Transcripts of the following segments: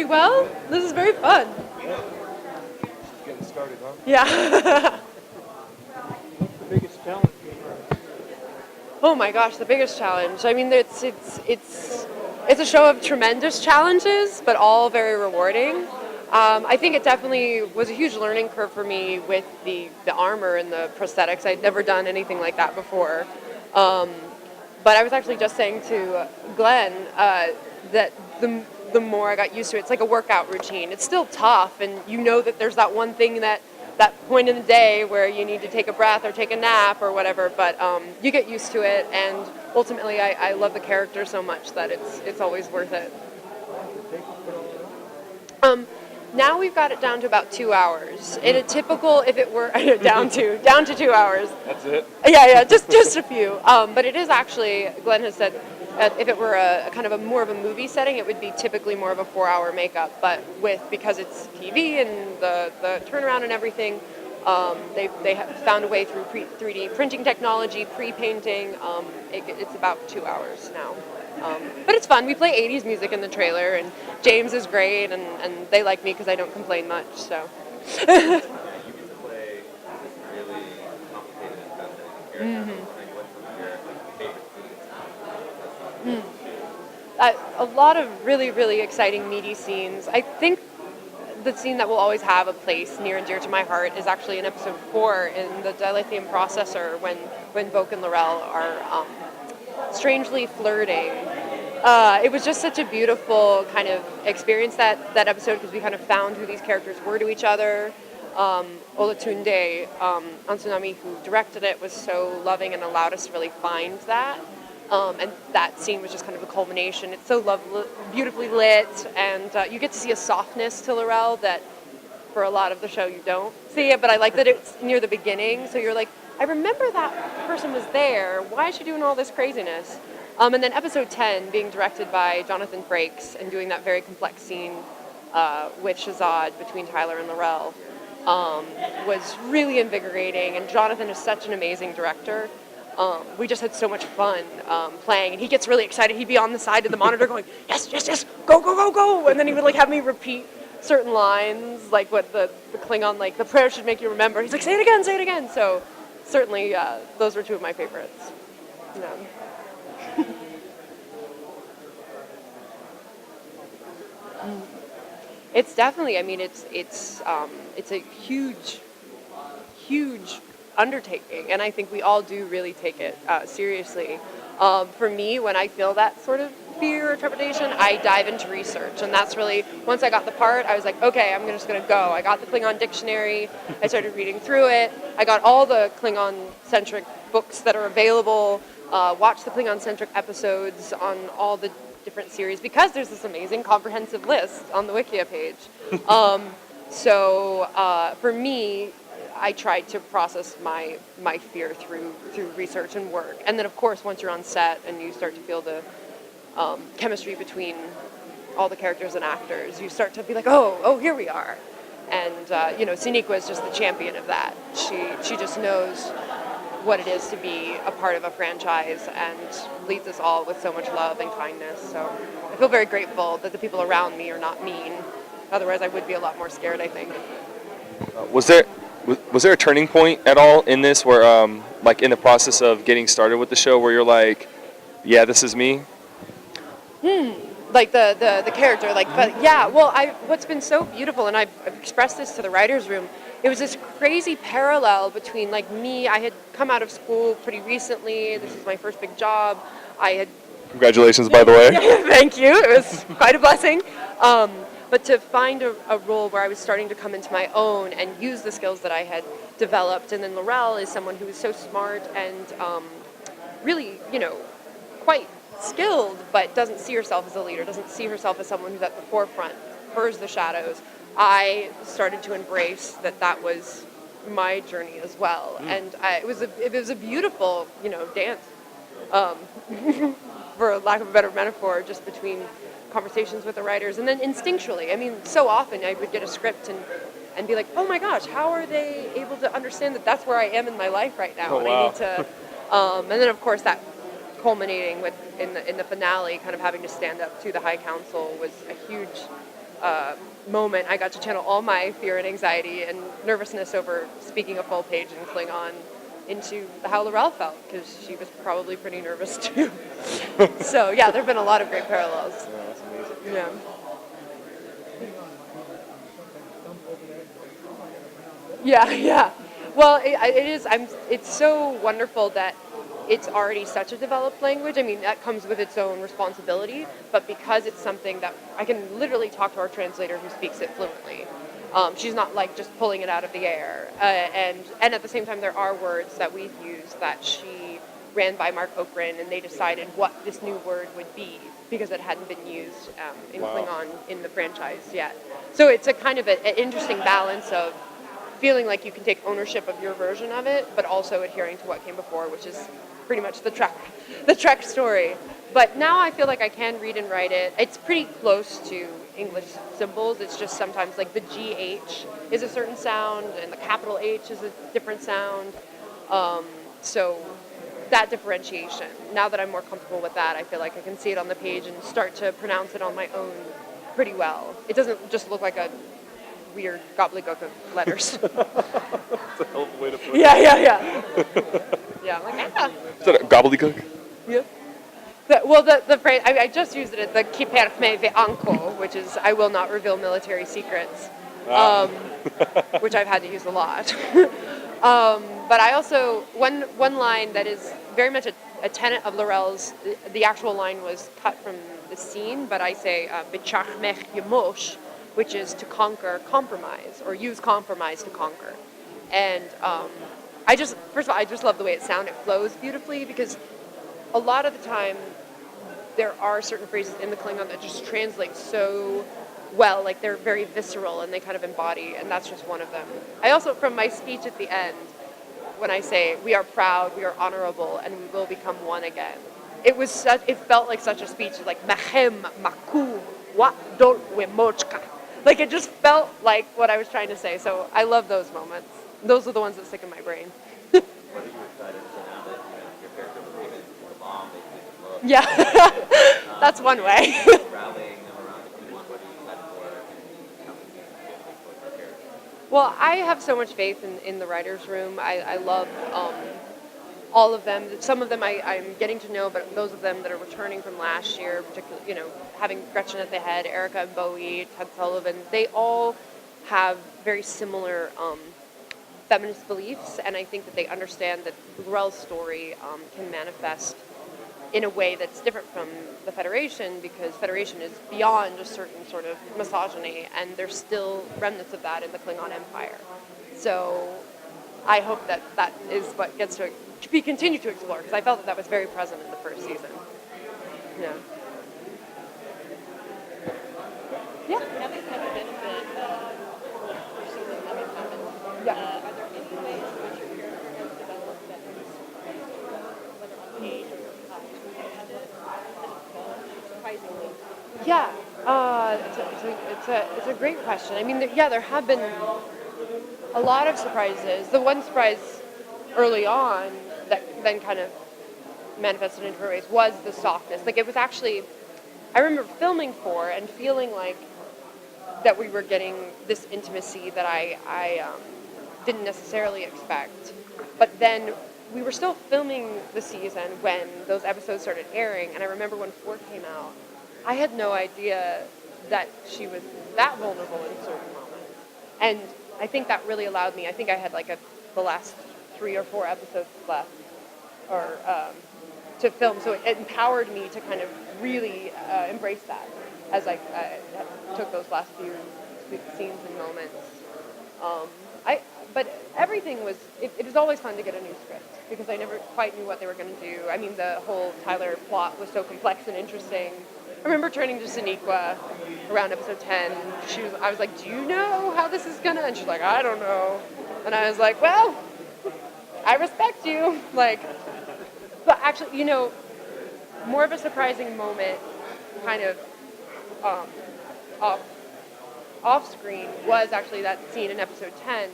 pretty well. This is very fun. Yeah. Getting started, huh? Yeah. What's the biggest challenge? Oh my gosh, the biggest challenge. I mean, it's a show of tremendous challenges, but all very rewarding. I think it definitely was a huge learning curve for me with the armor and the prosthetics. I'd never done anything like that before. But I was actually just saying to Glenn that the more I got used to it, it's like a workout routine. It's still tough, and you know that there's that one thing that point in the day where you need to take a breath or take a nap or whatever, but you get used to it, and ultimately I love the character so much that it's always worth it. Now we've got it down to about 2 hours. In a typical, if it were down to 2 hours. That's it? Yeah, just a few. But it is actually, Glenn has said, if it were a kind of a more of a movie setting, it would be typically more of a 4-hour makeup. But because it's TV and the turnaround and everything, they have found a way through 3D printing technology, pre-painting. It's about 2 hours now. But it's fun. We play 80s music in the trailer, and James is great, and they like me because I don't complain much. So. You can play this really complicated and fascinating character. What's some of your favorite scenes? A lot of really, really exciting, meaty scenes. I think the scene that will always have a place near and dear to my heart is actually in episode 4 in the dilithium processor when Vulcan and Laurel are strangely flirting. It was just such a beautiful kind of experience, that episode, because we kind of found who these characters were to each other. Olatunde Ansunami, who directed it, was so loving and allowed us to really find that. And that scene was just kind of a culmination. It's so beautifully lit, and you get to see a softness to Laurel that for a lot of the show you don't see it, but I like that it's near the beginning, so you're like, I remember that person was there. Why is she doing all this craziness? And then episode 10 being directed by Jonathan Frakes and doing that very complex scene with Shazad between Tyler and Laurel was really invigorating, and Jonathan is such an amazing director. We just had so much fun playing, and he gets really excited. He'd be on the side of the monitor going, yes, go, and then he would have me repeat certain lines, like what the Klingon, like, the prayer should make you remember. He's like, say it again. So certainly those were two of my favorites. Yeah. It's definitely, I mean, it's a huge undertaking, and I think we all do really take it seriously. For me, when I feel that sort of fear or trepidation, I dive into research, and that's really, once I got the part, I was like, okay, I'm just going to go. I got the Klingon dictionary, I started reading through it, I got all the Klingon-centric books that are available, watched the Klingon-centric episodes on all the different series, because there's this amazing comprehensive list on the Wikia page. So for me, I tried to process my fear through research and work. And then, of course, once you're on set and you start to feel the chemistry between all the characters and actors, you start to be like, oh, here we are. And, Siniqua is just the champion of that. She just knows what it is to be a part of a franchise and leads us all with so much love and kindness. So I feel very grateful that the people around me are not mean. Otherwise, I would be a lot more scared, I think. Was there a turning point at all in this where, like in the process of getting started with the show, where you're like, yeah, this is me? Like the character, like, but yeah, well, what's been so beautiful, and I've expressed this to the writer's room, it was this crazy parallel between, like, me. I had come out of school pretty recently. This was my first big job. Congratulations, by the way. Thank you. It was quite a blessing. But to find a role where I was starting to come into my own and use the skills that I had developed, and then Laurel is someone who is so smart and really, quite skilled, but doesn't see herself as a leader, doesn't see herself as someone who's at the forefront, prefers the shadows. I started to embrace that was my journey as well, and it was a beautiful, dance, for lack of a better metaphor, just between conversations with the writers, and then instinctually, I mean, so often I would get a script and be like, oh my gosh, how are they able to understand that that's where I am in my life right now? Oh, and wow. I need to, and then of course that culminating with in the finale, kind of having to stand up to the High Council was a huge moment, I got to channel all my fear and anxiety and nervousness over speaking a full page in Klingon into how Laurel felt, because she was probably pretty nervous too. So yeah, there have been a lot of great parallels. Yeah, that's amazing. Yeah. Yeah, yeah. Well, it is. It's so wonderful that it's already such a developed language. I mean, that comes with its own responsibility, but because it's something that I can literally talk to our translator who speaks it fluently. She's not like just pulling it out of the air. And at the same time, there are words that we've used that she ran by Mark Okran, and they decided what this new word would be because it hadn't been used in Klingon in the franchise yet. So it's a kind of an interesting balance of feeling like you can take ownership of your version of it, but also adhering to what came before, which is pretty much the Trek story. But now I feel like I can read and write it. It's pretty close to English symbols. It's just sometimes like the GH is a certain sound and the capital H is a different sound. So that differentiation, now that I'm more comfortable with that, I feel like I can see it on the page and start to pronounce it on my own pretty well. It doesn't just look like a weird gobbledygook of letters. That's a hell of a way to put it. Yeah. Yeah, I'm like, ah. Is that a gobbledygook? Yeah. The phrase, I just used it at the qui permet ve anco, which is I will not reveal military secrets, which I've had to use a lot. But I also, one line that is very much a tenet of Laurel's, the actual line was cut from the scene, but I say, B'chach mech yemosh, which is to conquer compromise, or use compromise to conquer. And first of all, I just love the way it sounds. It flows beautifully, because a lot of the time, there are certain phrases in the Klingon that just translate so well, like they're very visceral and they kind of embody, and that's just one of them. I also, from my speech at the end, when I say, we are proud, we are honorable, and we will become one again, it felt like such a speech, like, Machem, Makum, Wat Dol Wemochka. Like, it just felt like what I was trying to say, so I love those moments. Those are the ones that stick in my brain. What are you excited so now that your character was given the bomb, basically, the book? Yeah, that's one way. Rallying them around the key one, what are you excited for, and how can you basically for your character? Well, I have so much faith in the writer's room. I love all of them. Some of them I'm getting to know, but those of them that are returning from last year, particularly, having Gretchen at the head, Erica and Bowie, Ted Sullivan, they all have very similar feminist beliefs, and I think that they understand that Laurel's story can manifest in a way that's different from the Federation, because Federation is beyond a certain sort of misogyny, and there's still remnants of that in the Klingon Empire. So I hope that is what gets to be continued to explore, because I felt that was very present in the first season. Yeah. Yeah. Having had the benefit of season having happened, Yeah. are there any ways in which your character has developed that has surprised you, whether on page or how you posted it? Has it grown surprisingly? Yeah. It's a great question. I mean, there have been a lot of surprises. The one surprise early on that then kind of manifested in different ways was the softness. Like, it was actually, I remember filming 4 and feeling like that we were getting this intimacy that I didn't necessarily expect. But then we were still filming the season when those episodes started airing, and I remember when 4 came out, I had no idea that she was that vulnerable in certain moments. And I think that really allowed me, I think I had like the last 3 or 4 episodes left or to film, so it empowered me to kind of really embrace that as I took those last few scenes and moments. But everything was, it was always fun to get a new script, because I never quite knew what they were going to do. I mean, the whole Tyler plot was so complex and interesting. I remember turning to Sonequa around episode 10. I was like, do you know how this is going to? And she's like, I don't know. And I was like, well, I respect you. Like, but actually, more of a surprising moment kind of off screen was actually that scene in episode 10.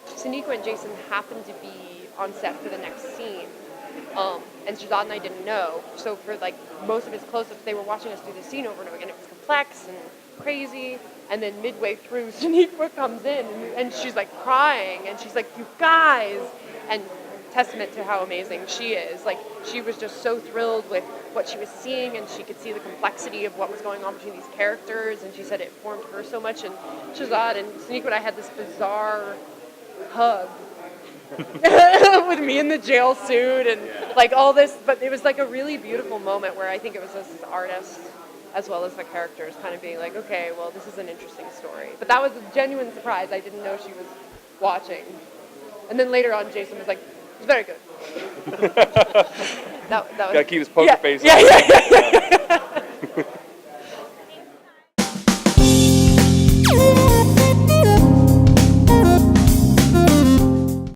Sonequa and Jason happened to be on set for the next scene. And Shazad and I didn't know. So for like most of his close-ups, they were watching us do the scene over and over again. It was complex, and crazy. And then midway through, Shaniqua comes in and she's like crying and she's like, you guys, and testament to how amazing she is. Like, she was just so thrilled with what she was seeing, and she could see the complexity of what was going on between these characters, and she said it formed her so much. And Shazad and Shaniqua and I had this bizarre hug with me in the jail suit and like all this, but it was like a really beautiful moment where I think it was us as artists as well as the characters kind of being like, okay, well, this is an interesting story. But that was a genuine surprise. I didn't know she was watching. And then later on, Jason was like, it's very good. that was, Gotta keep his poker face on. Yeah.